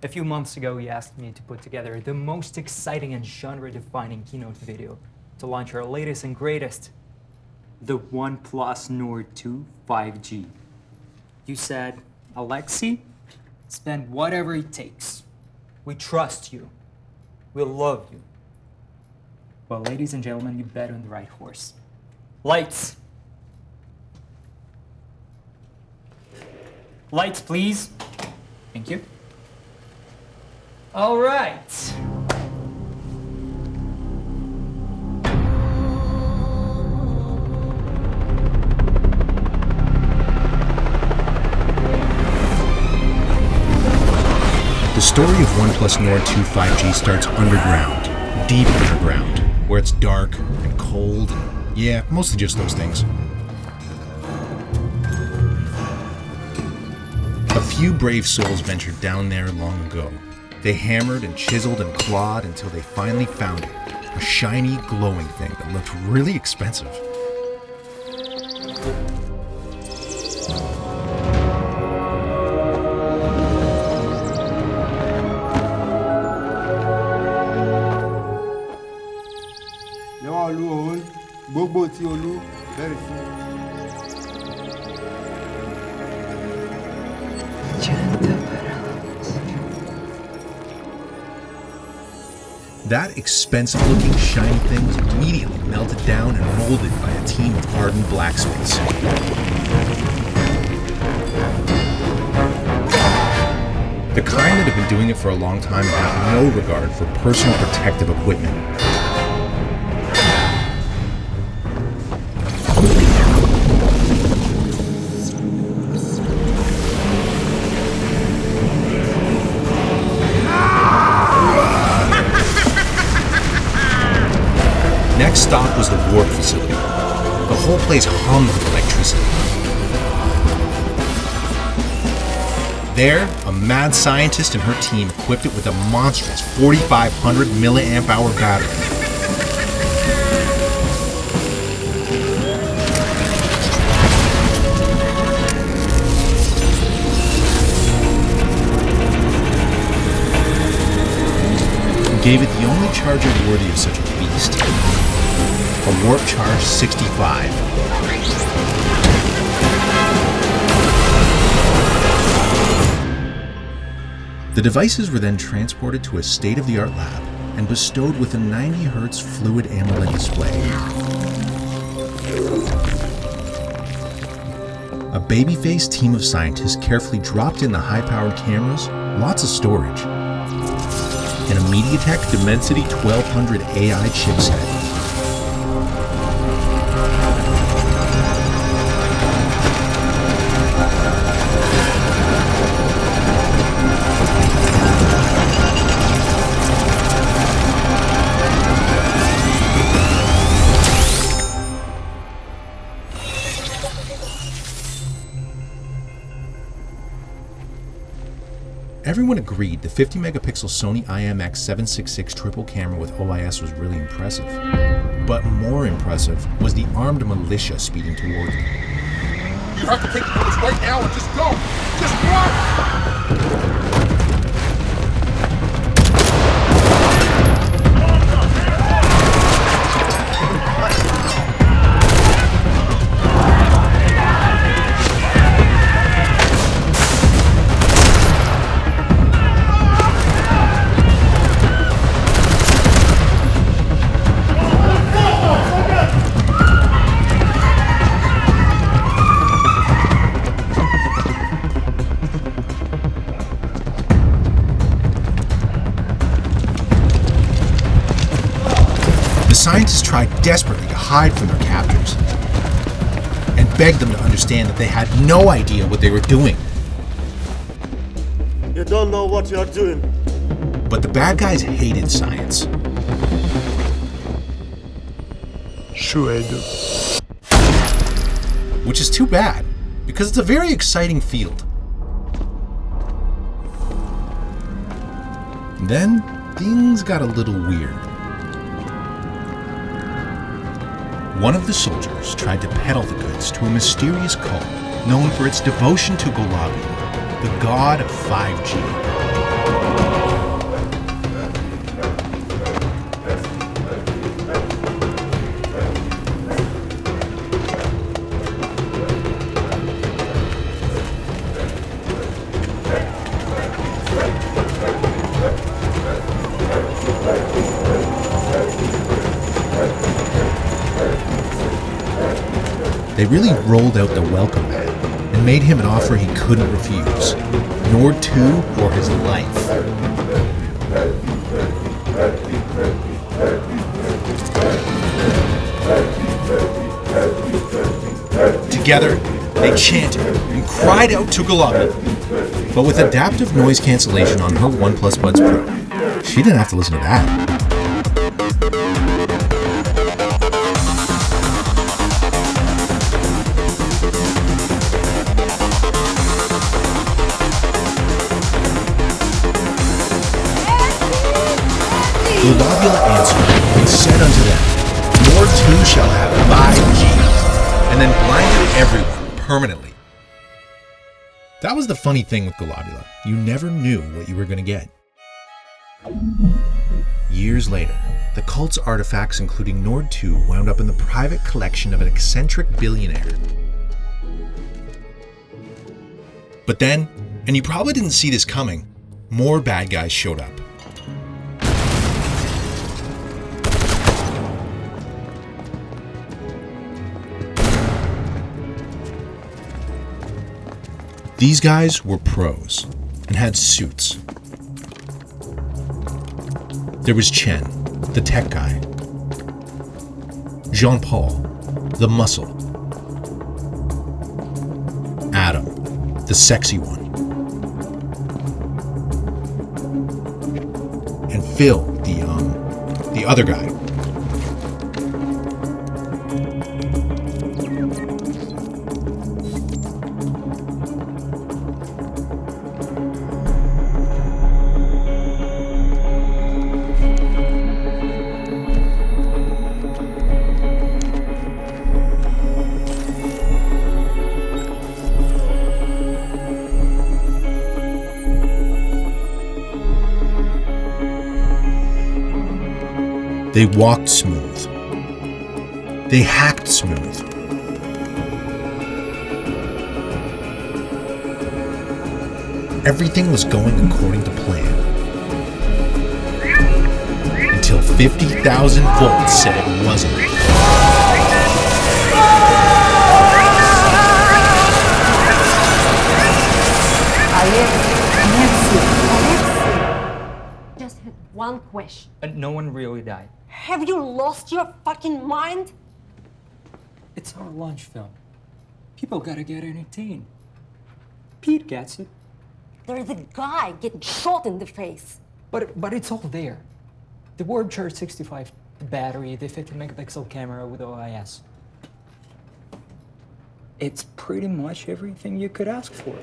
A few months ago, you asked me to put together the most exciting and genre-defining keynote video to launch our latest and greatest, the OnePlus Nord 2 5G. You said, Alexi, spend whatever it takes. We trust you. We love you. Well, ladies and gentlemen, you bet on the right horse. Lights. Lights, please. Thank you. All right. The story of OnePlus Nord 2 5G starts underground, deep underground, where it's dark and cold, and yeah, mostly just those things. A few brave souls ventured down there long ago. They hammered and chiseled and clawed until they finally found it, a shiny, glowing thing that looked really expensive. That expensive-looking shiny thing was immediately melted down and molded by a team of hardened blacksmiths. The kind that have been doing it for a long time and have no regard for personal protective equipment. Next stop was the warp facility. The whole place hummed with electricity. There, a mad scientist and her team equipped it with a monstrous 4,500 milliamp hour battery. Gave it the only charger worthy of such a beast. A Warp Charge 65. The devices were then transported to a state-of-the-art lab and bestowed with a 90Hz fluid AMOLED display. A baby-faced team of scientists carefully dropped in the high-powered cameras, lots of storage, and a MediaTek Dimensity 1200 AI chipset. Everyone agreed the 50-megapixel Sony IMX766 triple camera with OIS was really impressive. But more impressive was the armed militia speeding toward them. You have to take the bullets right now and just go! Just run! Scientists tried desperately to hide from their captors and begged them to understand that they had no idea what they were doing. You don't know what you're doing. But the bad guys hated science. Sure I do. Which is too bad, because it's a very exciting field. Then, things got a little weird. One of the soldiers tried to peddle the goods to a mysterious cult known for its devotion to Gulabi, the god of 5G. They really rolled out the welcome mat and made him an offer he couldn't refuse. Nord 2 or his life. Together, they chanted and cried out to Golobula. But with adaptive noise cancellation on her OnePlus Buds Pro, she didn't have to listen to that. Golobula answered and said unto them, Nord 2 shall have 5G, and then blinded everyone permanently. That was the funny thing with Golobula. You never knew what you were going to get. Years later, the cult's artifacts, including Nord 2, wound up in the private collection of an eccentric billionaire. But then, and you probably didn't see this coming, more bad guys showed up. These guys were pros and had suits. There was Chen, the tech guy. Jean-Paul, the muscle. Adam, the sexy one. And Phil, the other guy. They walked smooth. They hacked smooth. Everything was going according to plan. Until 50,000 volts said it wasn't. Just had one question. No one really died. Have you lost your fucking mind? It's our launch film. People gotta get entertained. Pete gets it. There's a guy getting shot in the face. But it's all there. The word chart 65, the battery, the 50 megapixel camera with OIS. It's pretty much everything you could ask for.